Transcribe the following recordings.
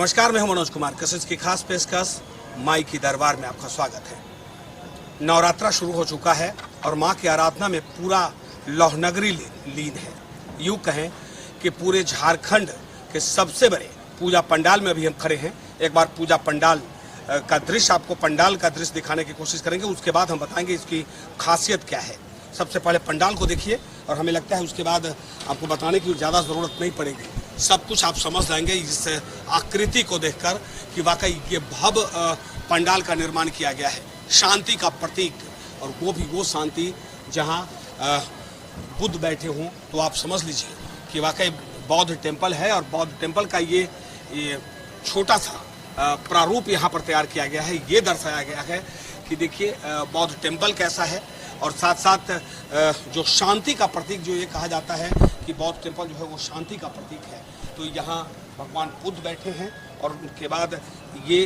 नमस्कार, मैं हूं मनोज कुमार। कशिश की खास पेशकश माई की दरबार में आपका स्वागत है। नवरात्रा शुरू हो चुका है और मां की आराधना में पूरा लौहनगरी लीन है। यूं कहें कि पूरे झारखंड के सबसे बड़े पूजा पंडाल में अभी हम खड़े हैं। एक बार पूजा पंडाल का दृश्य, आपको पंडाल का दृश्य दिखाने की कोशिश करेंगे, उसके बाद हम बताएंगे इसकी खासियत क्या है। सबसे पहले पंडाल को देखिए और हमें लगता है उसके बाद आपको बताने की ज़्यादा ज़रूरत नहीं पड़ेगी। सब कुछ आप समझ जाएंगे इस आकृति को देखकर कि वाकई ये भव्य पंडाल का निर्माण किया गया है, शांति का प्रतीक। और वो शांति जहाँ बुद्ध बैठे हों, तो आप समझ लीजिए कि वाकई बौद्ध टेम्पल है। और बौद्ध टेम्पल का ये छोटा सा प्रारूप यहाँ पर तैयार किया गया है। ये दर्शाया गया है कि देखिए बौद्ध टेम्पल कैसा है, और साथ साथ जो शांति का प्रतीक, जो ये कहा जाता है कि बौद्ध टेम्पल जो है वो शांति का प्रतीक है। तो यहाँ भगवान बुद्ध बैठे हैं और उनके बाद ये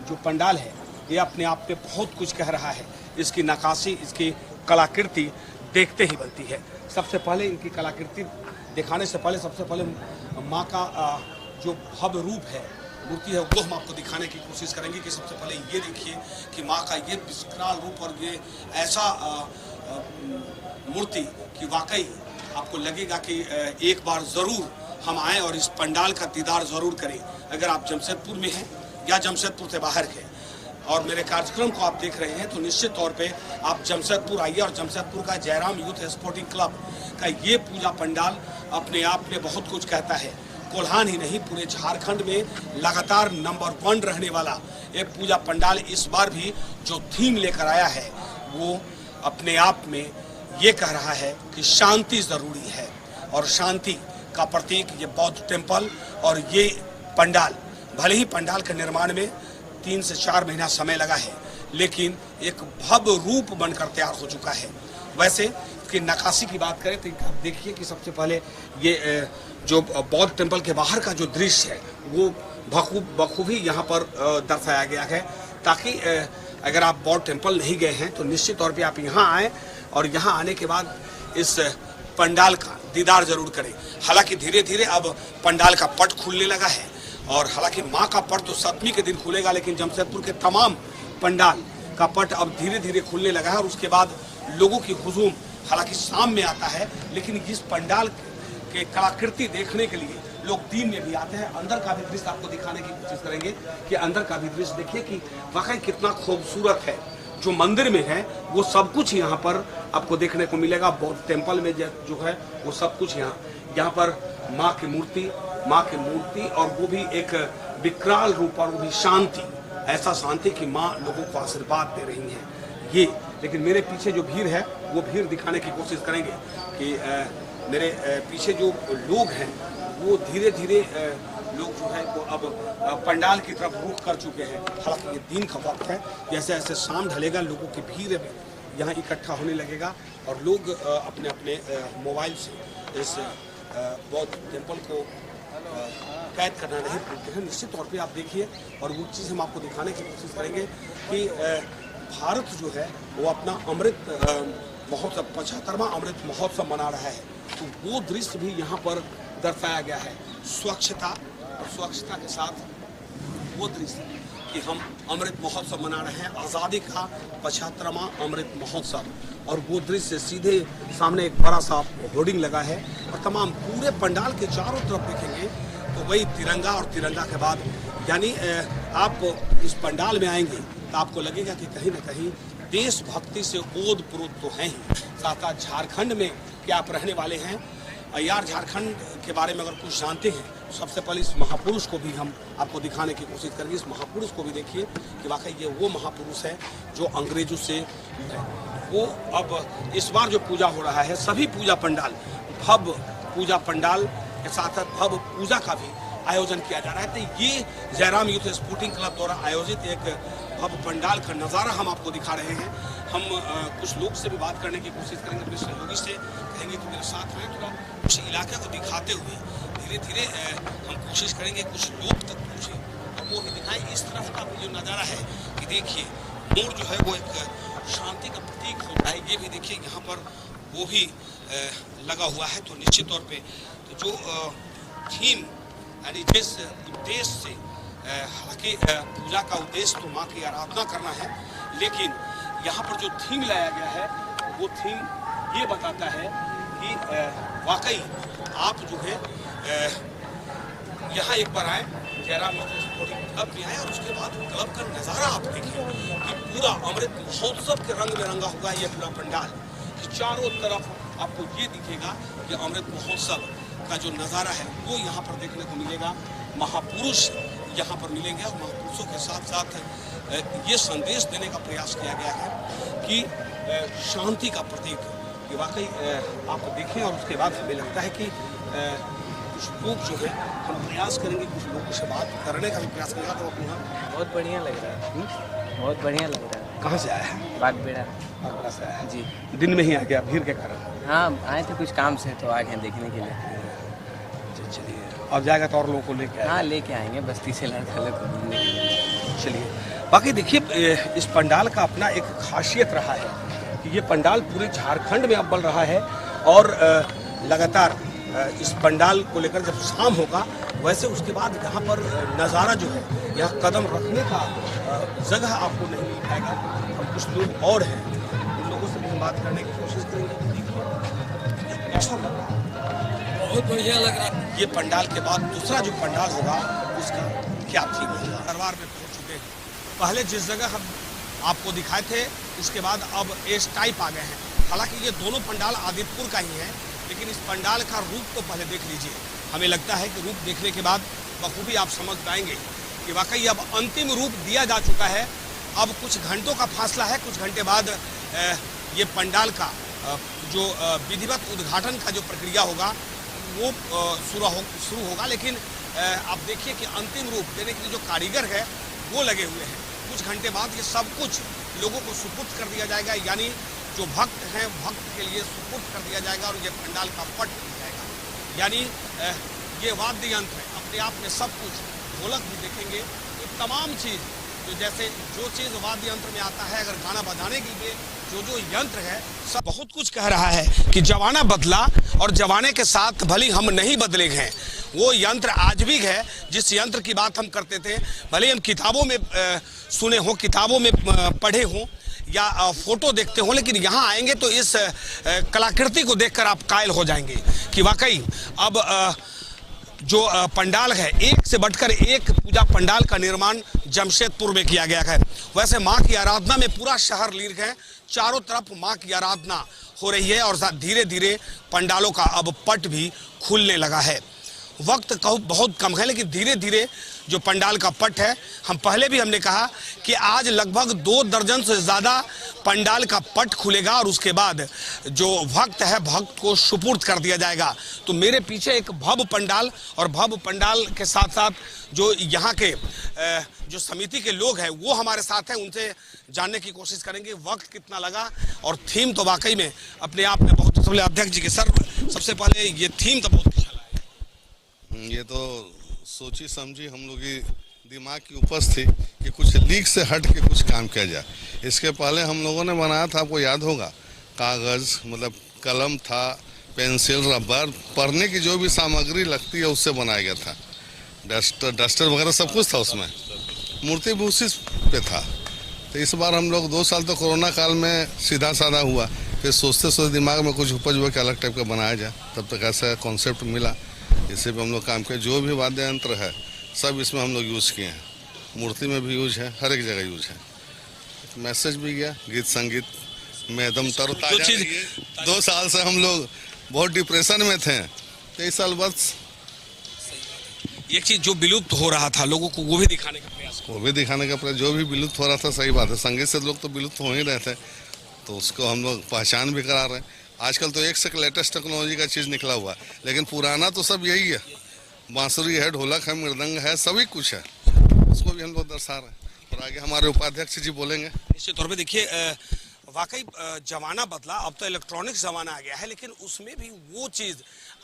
जो पंडाल है ये अपने आप में बहुत कुछ कह रहा है। इसकी नक्काशी, इसकी कलाकृति देखते ही बनती है। सबसे पहले इनकी कलाकृति दिखाने से पहले सबसे पहले माँ का जो भव्य रूप है, मूर्ति है, वो हम आपको दिखाने की कोशिश करेंगे। कि सबसे पहले ये देखिए कि माँ का ये विकराल रूप और ये ऐसा मूर्ति कि वाकई आपको लगेगा कि एक बार ज़रूर हम आएँ और इस पंडाल का दीदार ज़रूर करें। अगर आप जमशेदपुर में हैं या जमशेदपुर से बाहर हैं और मेरे कार्यक्रम को आप देख रहे हैं, तो निश्चित तौर पे आप जमशेदपुर आइए। और जमशेदपुर का जयराम यूथ स्पोर्टिंग क्लब का ये पूजा पंडाल अपने आप में बहुत कुछ कहता है। कोल्हान ही नहीं, पूरे झारखंड में लगातार नंबर 1 रहने वाला ये पूजा पंडाल इस बार भी जो थीम लेकर आया है वो अपने आप में ये कह रहा है कि शांति ज़रूरी है। और शांति का प्रतीक ये बौद्ध टेम्पल और ये पंडाल, भले ही पंडाल के निर्माण में 3 से 4 महीना समय लगा है, लेकिन एक भव्य रूप बनकर तैयार हो चुका है। वैसे इसकी नक्काशी की बात करें तो आप देखिए कि सबसे पहले ये जो बौद्ध टेम्पल के बाहर का जो दृश्य है वो बखूबी यहाँ पर दर्शाया गया है, ताकि अगर आप बौद्ध टेम्पल नहीं गए हैं तो निश्चित तौर पे आप यहाँ आएँ और यहाँ आने के बाद इस पंडाल का दीदार जरूर करें। हालांकि धीरे धीरे अब पंडाल का पट खुलने लगा है, और हालांकि माँ का पट तो 7वीं के दिन खुलेगा, लेकिन जमशेदपुर के तमाम पंडाल का पट अब धीरे धीरे खुलने लगा है। और उसके बाद लोगों की हुजूम हालांकि शाम में आता है, लेकिन इस पंडाल के कलाकृति देखने के लिए लोग दिन में भी आते हैं। अंदर का भी दृश्य आपको दिखाने की कोशिश करेंगे कि अंदर का भी दृश्य देखिए कि वाकई कितना खूबसूरत है। जो मंदिर में है वो सब कुछ यहाँ पर आपको देखने को मिलेगा। बौद्ध टेम्पल में जो है वो सब कुछ यहाँ पर माँ की मूर्ति और वो भी एक विकराल रूप, और वो भी शांति, ऐसा शांति कि माँ लोगों को आशीर्वाद दे रही हैं ये। लेकिन मेरे पीछे जो भीड़ है वो भीड़ दिखाने की कोशिश करेंगे कि मेरे पीछे जो लोग हैं वो धीरे धीरे लोग जो है वो अब पंडाल की तरफ रुख कर चुके हैं। हालांकि ये दिन का वक्त है, जैसे जैसे शाम ढलेगा लोगों की भीड़ यहाँ इकट्ठा होने लगेगा और लोग अपने अपने मोबाइल से इस बौद्ध टेम्पल को कैद करना नहीं भूलते हैं। निश्चित तौर पे आप देखिए, और वो चीज़ हम आपको दिखाने की कोशिश करेंगे कि भारत जो है वो अपना अमृत महोत्सव 75वां अमृत महोत्सव मना रहा है। तो वो दृश्य भी यहाँ पर दर्शाया गया है, स्वच्छता, और स्वच्छता के साथ वो दृश्य कि हम अमृत महोत्सव मना रहे हैं, आज़ादी का 75वां अमृत महोत्सव। और वो दृश्य सीधे सामने एक बड़ा सा होर्डिंग लगा है, और तमाम पूरे पंडाल के चारों तरफ देखेंगे तो वही तिरंगा, और तिरंगा के बाद यानी आप इस पंडाल में आएंगे तो आपको लगेगा कि कहीं ना कहीं देशभक्ति से ओत-प्रोत तो हैं ही, साथ साथ झारखंड में क्या आप रहने वाले हैं। यार झारखंड के बारे में अगर कुछ जानते हैं, सबसे पहले इस महापुरुष को भी हम आपको दिखाने की कोशिश करेंगे। इस महापुरुष को भी देखिए कि वाकई ये वो महापुरुष है जो अंग्रेजों से वो अब इस बार जो पूजा हो रहा है, सभी पूजा पंडाल, भव्य पूजा पंडाल के साथ साथ भव्य पूजा का भी आयोजन किया जा रहा है। तो ये जयराम यूथ स्पोर्टिंग क्लब द्वारा आयोजित एक भव्य पंडाल का नज़ारा हम आपको दिखा रहे हैं। हम कुछ लोग से भी बात करने की कोशिश करेंगे, अपने सहयोगी से कहेंगे कि मेरे साथ में थोड़ा कुछ इलाके को दिखाते हुए धीरे धीरे हम कोशिश करेंगे कुछ लोग तक पहुँचे और वो भी दिखाएं। इस तरफ का जो नज़ारा है कि देखिए मोर जो है वो एक शांति का प्रतीक होता है, ये भी देखिए यहाँ पर वो भी लगा हुआ है। तो निश्चित तौर पे तो जो थीम यानी जिस उद्देश्य से हालांकि पूजा का उद्देश्य तो माँ की आराधना करना है, लेकिन यहाँ पर जो थीम लाया गया है वो थीम ये बताता है कि वाकई आप जो है यहाँ एक बार आए, जयराम स्पोर्टिंग क्लब में आए और उसके बाद क्लब का नज़ारा आप देखिए कि पूरा अमृत महोत्सव के रंग में रंगा हुआ है ये पूरा पंडाल, कि चारों तरफ आपको ये दिखेगा कि अमृत महोत्सव का जो नज़ारा है वो यहाँ पर देखने को मिलेगा। महापुरुष यहाँ पर मिलेंगे और महापुरुषों के साथ साथ ये संदेश देने का प्रयास किया गया है कि शांति का प्रतीक कि वाकई आप देखें। और उसके बाद हमें लगता है कि कुछ लोग जो है हम प्रयास करेंगे, कुछ लोगों से बात करने का भी प्रयास करेंगे। तो अपने यहाँ बहुत बढ़िया लग रहा है, बहुत बढ़िया लग रहा है। कहाँ से आया है? बागबेड़ा से आया है जी। दिन में ही आ गया भीड़ के कारण? हाँ, आए थे कुछ काम से तो आ गए देखने के लिए। चलिए, अब जाएगा तो और लोगों को लेके हाँ, लेके आएंगे बस्ती से लड़का लोग को घूमने के लिए। चलिए, बाकी देखिए इस पंडाल का अपना एक खासियत रहा है कि ये पंडाल पूरे झारखंड में अब बन रहा है और लगातार इस पंडाल को लेकर जब शाम होगा वैसे उसके बाद यहाँ पर नज़ारा जो है, यहाँ कदम रखने का जगह आपको नहीं मिल पाएगा। हम कुछ लोग और हैं, उन लोगों से भी हम बात करने की कोशिश करेंगे। ऐसा लग रहा है, बहुत बढ़िया लग रहा है। ये पंडाल के बाद दूसरा जो पंडाल होगा उसका क्या थीम होगा? दरबार में पहुँच चुके हैं। पहले जिस जगह हम आपको दिखाए थे उसके बाद अब एस टाइप आ गए हैं। हालांकि ये दोनों पंडाल आदित्यपुर का ही है, लेकिन इस पंडाल का रूप तो पहले देख लीजिए। हमें लगता है कि रूप देखने के बाद बखूबी आप समझ पाएंगे कि वाकई अब अंतिम रूप दिया जा चुका है। अब कुछ घंटों का फासला है, कुछ घंटे बाद ये पंडाल का जो विधिवत उद्घाटन का जो प्रक्रिया होगा वो शुरू होगा। लेकिन आप देखिए कि अंतिम रूप देने के लिए जो कारीगर है वो लगे हुए हैं। कुछ घंटे बाद ये सब कुछ लोगों को सुपुर्द कर दिया जाएगा, यानी जो भक्त हैं भक्त के लिए सुपुर्द कर दिया जाएगा और ये पंडाल का पट बन जाएगा। यानी ये वाद्य यंत्र है अपने आप में सब कुछ, ढोलक भी देखेंगे, ये तमाम चीज़ जो चीज़ वाद्य यंत्र में आता है, अगर गाना बजाने के लिए जो यंत्र है सब बहुत कुछ कह रहा है कि जमाना बदला और जमाने के साथ भले हम नहीं बदले हैं। वो यंत्र आज भी है जिस यंत्र की बात हम करते थे, भले हम किताबों में सुने हों, किताबों में पढ़े हों या फोटो देखते हो, लेकिन यहाँ आएंगे तो इस कलाकृति को देखकर आप कायल हो जाएंगे कि वाकई अब जो पंडाल है, एक से बढ़कर एक पूजा पंडाल का निर्माण जमशेदपुर में किया गया है। वैसे माँ की आराधना में पूरा शहर लीन है, चारों तरफ माँ की आराधना हो रही है और धीरे धीरे पंडालों का अब पट भी खुलने लगा है। वक्त बहुत कम है, लेकिन धीरे धीरे जो पंडाल का पट है, हम पहले भी हमने कहा कि आज लगभग 2 दर्जन से ज़्यादा पंडाल का पट खुलेगा और उसके बाद जो भक्त है भक्त को सुपुर्द कर दिया जाएगा। तो मेरे पीछे एक भव्य पंडाल और भव्य पंडाल के साथ साथ जो यहाँ के जो समिति के लोग हैं वो हमारे साथ हैं, उनसे जानने की कोशिश करेंगे वक्त कितना लगा और थीम तो वाकई में अपने आप में बहुत। सबसे अध्यक्ष जी के सर, सबसे पहले ये थीम तो बहुत अच्छा लगा। ये तो सोची समझी हम लोग की दिमाग की उपज थी कि कुछ लीक से हट के कुछ काम किया जाए। इसके पहले हम लोगों ने बनाया था, आपको याद होगा, कागज़ मतलब कलम था, पेंसिल, रबर, पढ़ने की जो भी सामग्री लगती है उससे बनाया गया था। डस्टर वगैरह सब कुछ था उसमें, मूर्ति भी उसी पे था। तो इस बार हम लोग 2 साल तो कोरोना काल में सीधा साधा हुआ, फिर सोचते दिमाग में कुछ उपज हुआ कि अलग टाइप का बनाया जाए। तब तक ऐसा कॉन्सेप्ट मिला, इससे भी हम लोग काम किए। जो भी वाद्य यंत्र है सब इसमें हम लोग यूज़ किए हैं, मूर्ति में भी यूज है, हर एक जगह यूज है। मैसेज भी गया, गीत संगीत में एकदम तरोताजा। 2 साल से हम लोग बहुत डिप्रेशन में थे, तो इस साल बस एक चीज जो विलुप्त हो रहा था लोगों को वो भी दिखाने का प्रयास, जो भी विलुप्त हो रहा था, सही बात है, संगीत से लोग तो विलुप्त हो ही रहे थे, तो उसको हम लोग पहचान भी करा रहे हैं। आजकल तो एक से लेटेस्ट टेक्नोलॉजी का चीज़ निकला हुआ है, लेकिन पुराना तो सब यही है, बांसुरी है, ढोलक है, मृदंग है, सभी कुछ है, उसको भी हम लोग दर्शा रहे हैं। और आगे हमारे उपाध्यक्ष जी बोलेंगे। निश्चित तौर पे देखिए वाकई जमाना बदला, अब तो इलेक्ट्रॉनिक ज़माना आ गया है, लेकिन उसमें भी वो चीज़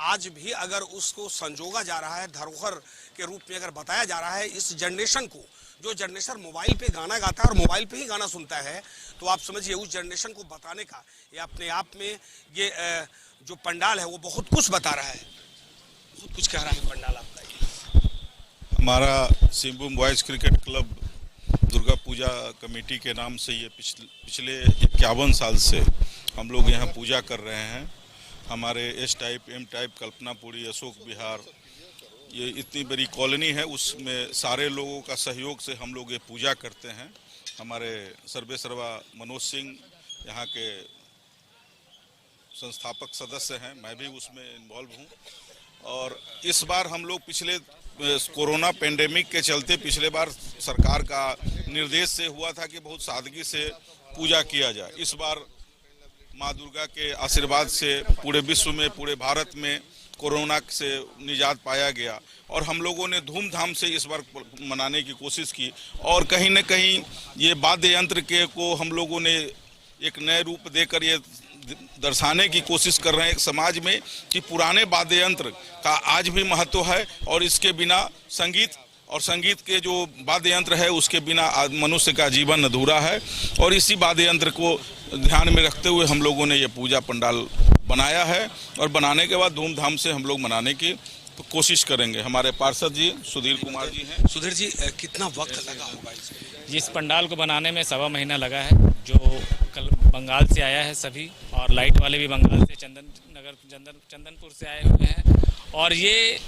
आज भी अगर उसको संजोगा जा रहा है, धरोहर के रूप में अगर बताया जा रहा है इस जनरेशन को, जो जनरेशन मोबाइल पे गाना गाता है और मोबाइल पे ही गाना सुनता है, तो आप समझिए उस जनरेशन को बताने का ये अपने आप में ये जो पंडाल है वो बहुत कुछ बता रहा है, बहुत कुछ कह रहा है पंडाल आपका। हमारा Singhbhum boys cricket club Durga Puja committee के नाम से ये पिछले 51 साल से हम लोग यहाँ पूजा कर रहे हैं। हमारे S type, M type, Kalpanapuri, Ashok Vihar, ये इतनी बड़ी कॉलोनी है, उसमें सारे लोगों का सहयोग से हम लोग ये पूजा करते हैं। हमारे सर्वे सर्वा मनोज सिंह यहाँ के संस्थापक सदस्य हैं, मैं भी उसमें इन्वॉल्व हूँ। और इस बार हम लोग पिछले कोरोना पेंडेमिक के चलते पिछले बार सरकार का निर्देश से हुआ था कि बहुत सादगी से पूजा किया जाए। इस बार माँ दुर्गा के आशीर्वाद से पूरे विश्व में, पूरे भारत में कोरोना से निजात पाया गया और हम लोगों ने धूमधाम से इस बार मनाने की कोशिश की। और कहीं न कहीं ये वाद्य यंत्र के को हम लोगों ने एक नए रूप देकर ये दर्शाने की कोशिश कर रहे हैं समाज में कि पुराने वाद्य यंत्र का आज भी महत्व है और इसके बिना संगीत के जो वाद्य यंत्र है उसके बिना मनुष्य का जीवन अधूरा है। और इसी वाद्य यंत्र को ध्यान में रखते हुए हम लोगों ने ये पूजा पंडाल बनाया है और बनाने के बाद धूमधाम से हम लोग मनाने की कोशिश करेंगे। हमारे पार्षद जी सुधीर कुमार जी हैं। सुधीर जी, कितना वक्त लगा होगा इस पंडाल को बनाने में 1.25 महीना लगा है, जो कल बंगाल से आया है सभी, और लाइट वाले भी बंगाल से, चंदनपुर से आए हुए हैं। और ये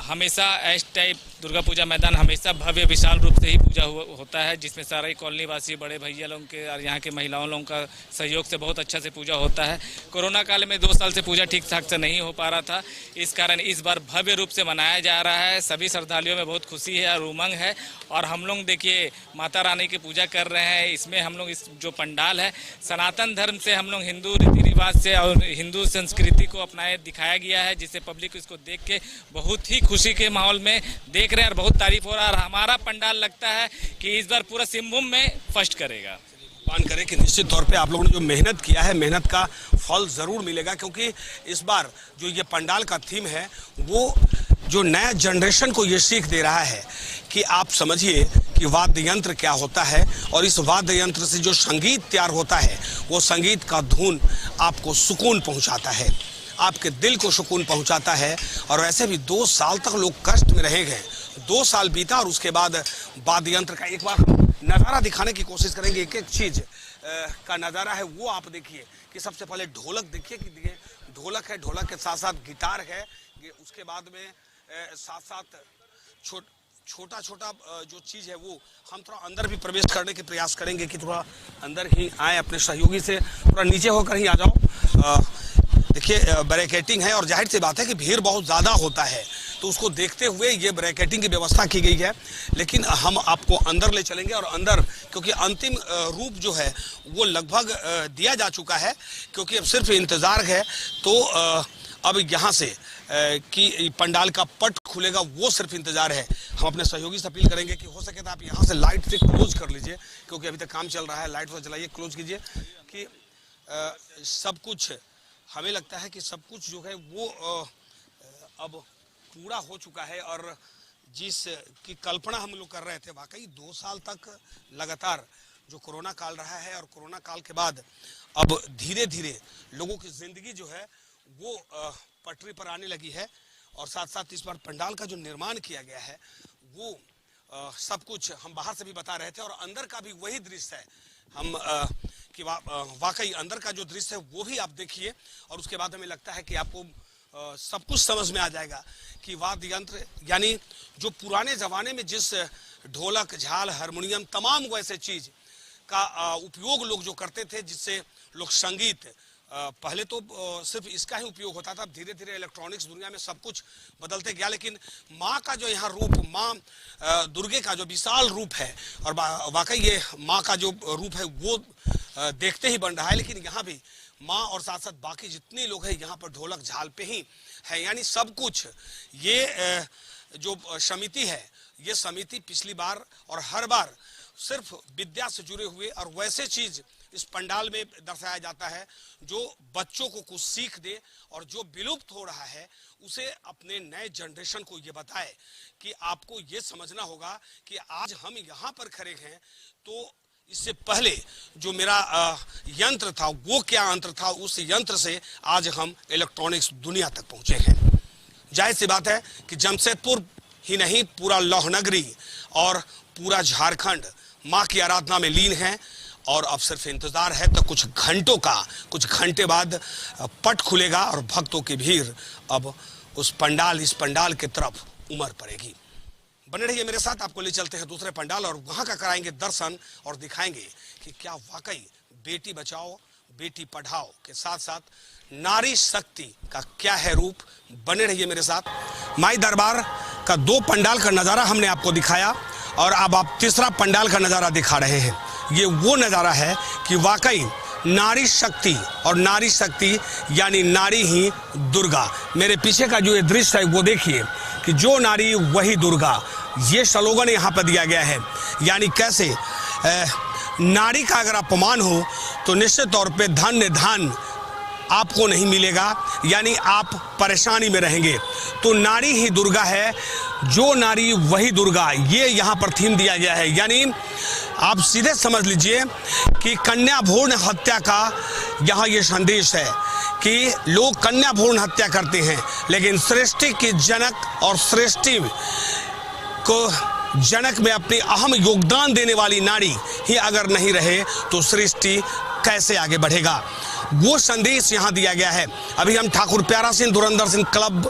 हमेशा एस टाइप दुर्गा पूजा मैदान हमेशा भव्य विशाल रूप से ही पूजा होता है, जिसमें सारे कॉलोनी वासी, बड़े भैया लोगों के और यहाँ के महिलाओं लोगों का सहयोग से बहुत अच्छा से पूजा होता है। कोरोना काल में 2 साल से पूजा ठीक ठाक से नहीं हो पा रहा था, इस कारण इस बार भव्य रूप से मनाया जा रहा है। सभी श्रद्धालुओं में बहुत खुशी है और उमंग है। और हम लोग देखिए माता रानी की पूजा कर रहे हैं। इसमें हम लोग इस जो पंडाल है सनातन धर्म से हम लोग हिंदू रीति रिवाज से और हिंदू संस्कृति को अपनाए दिखाया गया है, जिससे पब्लिक इसको देख के बहुत ही खुशी के माहौल में देख रहे हैं और बहुत तारीफ हो रहा है। और हमारा पंडाल लगता है कि इस बार पूरा सिंहभूम में फर्स्ट करेगा। मान करें कि निश्चित तौर पे आप लोगों ने जो मेहनत किया है, मेहनत का फल जरूर मिलेगा, क्योंकि इस बार जो ये पंडाल का थीम है वो जो नया जनरेशन को ये सीख दे रहा है कि आप समझिए कि वाद्य यंत्र क्या होता है और इस वाद्य यंत्र से जो संगीत तैयार होता है वो संगीत का धुन आपको सुकून पहुंचाता है, आपके दिल को सुकून पहुंचाता है। और वैसे भी 2 साल तक लोग कष्ट में रहे गए, 2 साल बीता और उसके बाद वाद्य यंत्र का एक बार नज़ारा दिखाने की कोशिश करेंगे। एक एक चीज़ का नज़ारा है वो आप देखिए कि सबसे पहले ढोलक देखिए कि ढोलक है, ढोलक के साथ साथ गिटार है, उसके बाद में साथ साथ छोटा छोटा जो चीज़ है वो हम थोड़ा अंदर भी प्रवेश करने के प्रयास करेंगे कि थोड़ा अंदर ही आए, अपने सहयोगी से थोड़ा नीचे होकर ही आ जाओ। देखिए बैरिकेटिंग है और जाहिर सी बात है कि भीड़ बहुत ज़्यादा होता है, तो उसको देखते हुए ये बैरिकेटिंग की व्यवस्था की गई है। लेकिन हम आपको अंदर ले चलेंगे और अंदर क्योंकि अंतिम रूप जो है वो लगभग दिया जा चुका है, क्योंकि अब सिर्फ इंतज़ार है। तो अब यहाँ से कि पंडाल का पट खुलेगा वो सिर्फ इंतजार है। हम अपने सहयोगी से अपील करेंगे कि हो सके तो आप यहाँ से लाइट से क्लोज कर लीजिए, क्योंकि अभी तक काम चल रहा है। लाइट से चलाइए, क्लोज कीजिए कि सब कुछ, हमें लगता है कि सब कुछ जो है वो अब पूरा हो चुका है। और जिस की कल्पना हम लोग कर रहे थे, वाकई 2 साल तक लगातार जो कोरोना काल रहा है और कोरोना काल के बाद अब धीरे धीरे लोगों की जिंदगी जो है वो पटरी पर आने लगी है। और साथ साथ इस बार पंडाल का जो निर्माण किया गया है वो सब कुछ हम बाहर से भी बता रहे थे और अंदर का भी वही दृश्य है। हम कि वाकई अंदर का जो दृश्य है वो भी आप देखिए और उसके बाद हमें लगता है कि आपको सब कुछ समझ में आ जाएगा कि वाद्य यंत्र यानी जो पुराने ज़माने में जिस ढोलक, झाल, हारमोनियम तमाम वैसे चीज़ का उपयोग लोग जो करते थे, जिससे लोग संगीत, पहले तो सिर्फ इसका ही उपयोग होता था, धीरे धीरे इलेक्ट्रॉनिक्स दुनिया में सब कुछ बदलते गया। लेकिन माँ का जो यहाँ रूप, माँ दुर्गे का जो विशाल रूप है और वाकई ये माँ का जो रूप है वो देखते ही बन रहा है। लेकिन यहाँ भी माँ और साथ साथ बाकी जितने लोग हैं यहाँ पर ढोलक झाल पे ही है, यानी सब कुछ। ये जो समिति है, ये समिति पिछली बार और हर बार सिर्फ विद्या से जुड़े हुए और वैसे चीज इस पंडाल में दर्शाया जाता है जो बच्चों को कुछ सीख दे और जो विलुप्त हो रहा है उसे अपने नए जनरेशन को ये बताए कि आपको ये समझना होगा कि आज हम यहाँ पर खड़े हैं तो इससे पहले जो मेरा यंत्र था वो क्या यंत्र था, उस यंत्र से आज हम इलेक्ट्रॉनिक्स दुनिया तक पहुंचे हैं। जाहिर सी बात है कि जमशेदपुर ही नहीं, पूरा लौहनगरी और पूरा झारखंड मां की आराधना में लीन है। और अब सिर्फ इंतजार है तो कुछ घंटे बाद पट खुलेगा और भक्तों की भीड़ अब इस पंडाल की तरफ उमड़ पड़ेगी। बने रहिए मेरे साथ, आपको ले चलते हैं दूसरे पंडाल और वहां का कराएंगे दर्शन और दिखाएंगे कि क्या वाकई बेटी बचाओ बेटी पढ़ाओ के साथ साथ नारी शक्ति का क्या है रूप। बने रहिए मेरे साथ। माई दरबार का 2 पंडाल का नजारा हमने आपको दिखाया और अब आप तीसरा पंडाल का नजारा दिखा रहे हैं। ये वो नजारा है कि वाकई नारी शक्ति और नारी शक्ति यानी नारी ही दुर्गा। मेरे पीछे का जो ये दृश्य है वो देखिए कि जो नारी वही दुर्गा, ये स्लोगन यहाँ पर दिया गया है। यानी कैसे नारी का अगर अपमान हो तो निश्चित तौर पे धन आपको नहीं मिलेगा, यानी आप परेशानी में रहेंगे। तो नारी ही दुर्गा है, जो नारी वही दुर्गा, ये यहाँ पर थीम दिया गया है। यानी आप सीधे समझ लीजिए कि कन्या भ्रूण हत्या का यहाँ ये संदेश है कि लोग कन्या भ्रूण हत्या करते हैं, लेकिन सृष्टि के जनक और सृष्टि को जनक में अपनी अहम योगदान देने वाली नारी ही अगर नहीं रहे तो सृष्टि कैसे आगे बढ़ेगा। वो संदेश यहाँ दिया गया है। अभी हम ठाकुर प्यारा सिंह धुरंधर सिंह क्लब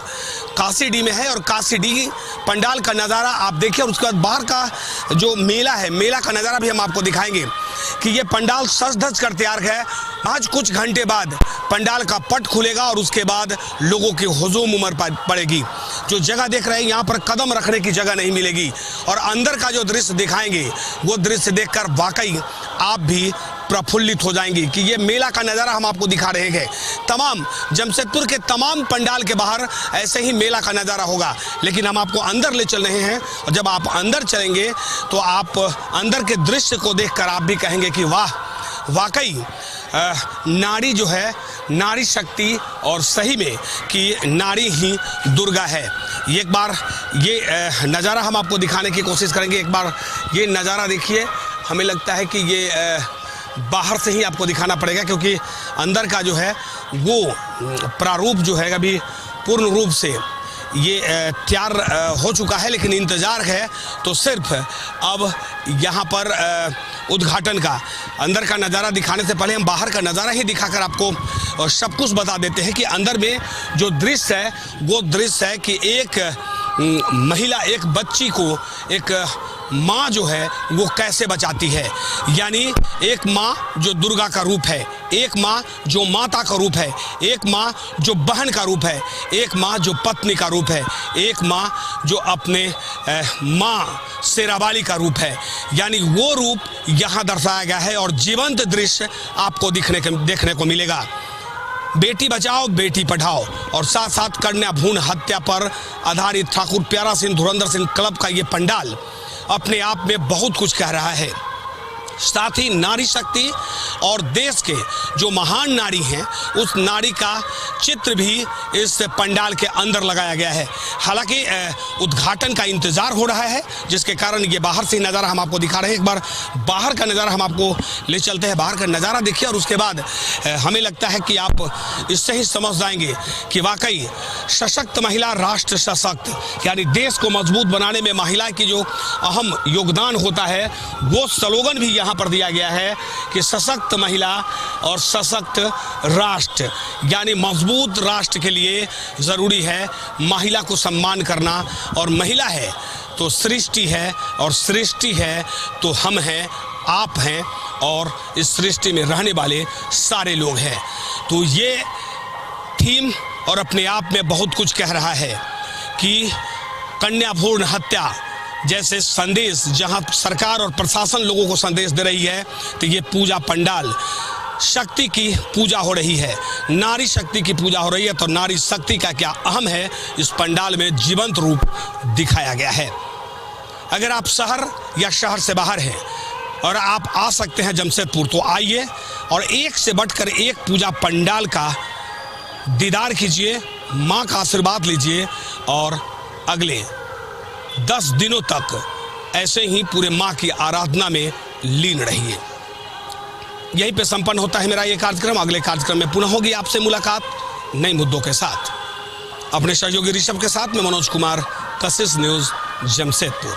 काशीडी में है और काशीडी पंडाल का नज़ारा आप देखिए और उसके बाद बाहर का जो मेला है, मेला का नज़ारा भी हम आपको दिखाएंगे कि ये पंडाल सज धज कर तैयार है। आज कुछ घंटे बाद पंडाल का पट खुलेगा और उसके बाद लोगों की हुजूम उमड़ पड़ेगी। जो जगह देख रहे हैं यहाँ पर कदम रखने की जगह नहीं मिलेगी और अंदर का जो दृश्य दिखाएंगे वो दृश्य देखकर वाकई आप भी प्रफुल्लित हो जाएंगी कि ये मेला का नज़ारा हम आपको दिखा रहे हैं। तमाम जमशेदपुर के तमाम पंडाल के बाहर ऐसे ही मेला का नज़ारा होगा, लेकिन हम आपको अंदर ले चल रहे हैं और जब आप अंदर चलेंगे तो आप अंदर के दृश्य को देखकर आप भी कहेंगे कि वाह, वाकई नारी जो है नारी शक्ति और सही में कि नारी ही दुर्गा है। एक बार ये नज़ारा हम आपको दिखाने की कोशिश करेंगे। एक बार ये नज़ारा देखिए, हमें लगता है कि ये बाहर से ही आपको दिखाना पड़ेगा क्योंकि अंदर का जो है वो प्रारूप जो है अभी पूर्ण रूप से ये तैयार हो चुका है, लेकिन इंतज़ार है तो सिर्फ अब यहाँ पर उद्घाटन का। अंदर का नज़ारा दिखाने से पहले हम बाहर का नज़ारा ही दिखाकर आपको सब कुछ बता देते हैं कि अंदर में जो दृश्य है वो दृश्य है कि एक महिला एक बच्ची को एक माँ जो है वो कैसे बचाती है। यानी एक माँ जो दुर्गा का रूप है, एक माँ जो माता का रूप है, एक माँ जो बहन का रूप है, एक माँ जो पत्नी का रूप है, एक माँ जो अपने माँ शेरावाली का रूप है। यानी वो रूप यहाँ दर्शाया गया है और जीवंत दृश्य आपको देखने को मिलेगा। बेटी बचाओ बेटी पढ़ाओ और साथ साथ कन्या भ्रूण हत्या पर आधारित ठाकुर प्यारा सिंह धुरंधर सिंह क्लब का ये पंडाल अपने आप में बहुत कुछ कह रहा है। साथ ही नारी शक्ति और देश के जो महान नारी हैं उस नारी का चित्र भी इस पंडाल के अंदर लगाया गया है। हालांकि उद्घाटन का इंतजार हो रहा है, जिसके कारण ये बाहर से नज़ारा हम आपको दिखा रहे हैं। एक बार बाहर का नज़ारा हम आपको ले चलते हैं। बाहर का नज़ारा देखिए और उसके बाद हमें लगता है कि आप इससे ही समझ जाएंगे कि वाकई सशक्त महिला राष्ट्र सशक्त, यानी देश को मजबूत बनाने में महिला की जो अहम योगदान होता है वो स्लोगन भी यहाँ पर दिया गया है कि सशक्त महिला और सशक्त राष्ट्र, यानी मजबूत राष्ट्र के लिए ज़रूरी है महिला को सम्मान करना। और महिला है तो सृष्टि है और सृष्टि है तो हम हैं, आप हैं और इस सृष्टि में रहने वाले सारे लोग हैं। तो ये थीम और अपने आप में बहुत कुछ कह रहा है कि कन्या भ्रूण हत्या जैसे संदेश जहां सरकार और प्रशासन लोगों को संदेश दे रही है, तो ये पूजा पंडाल शक्ति की पूजा हो रही है, नारी शक्ति की पूजा हो रही है। तो नारी शक्ति का क्या अहम है इस पंडाल में जीवंत रूप दिखाया गया है। अगर आप शहर या शहर से बाहर हैं और आप आ सकते हैं जमशेदपुर, तो आइए और एक से बढ़कर एक पूजा पंडाल का दीदार कीजिए, माँ का आशीर्वाद लीजिए और अगले 10 दिनों तक ऐसे ही पूरे माँ की आराधना में लीन रहिए। यहीं पे संपन्न होता है मेरा ये कार्यक्रम। अगले कार्यक्रम में पुनः होगी आपसे मुलाकात नए मुद्दों के साथ। अपने सहयोगी ऋषभ के साथ में मनोज कुमार, कशिश न्यूज़। जमशेदपुर।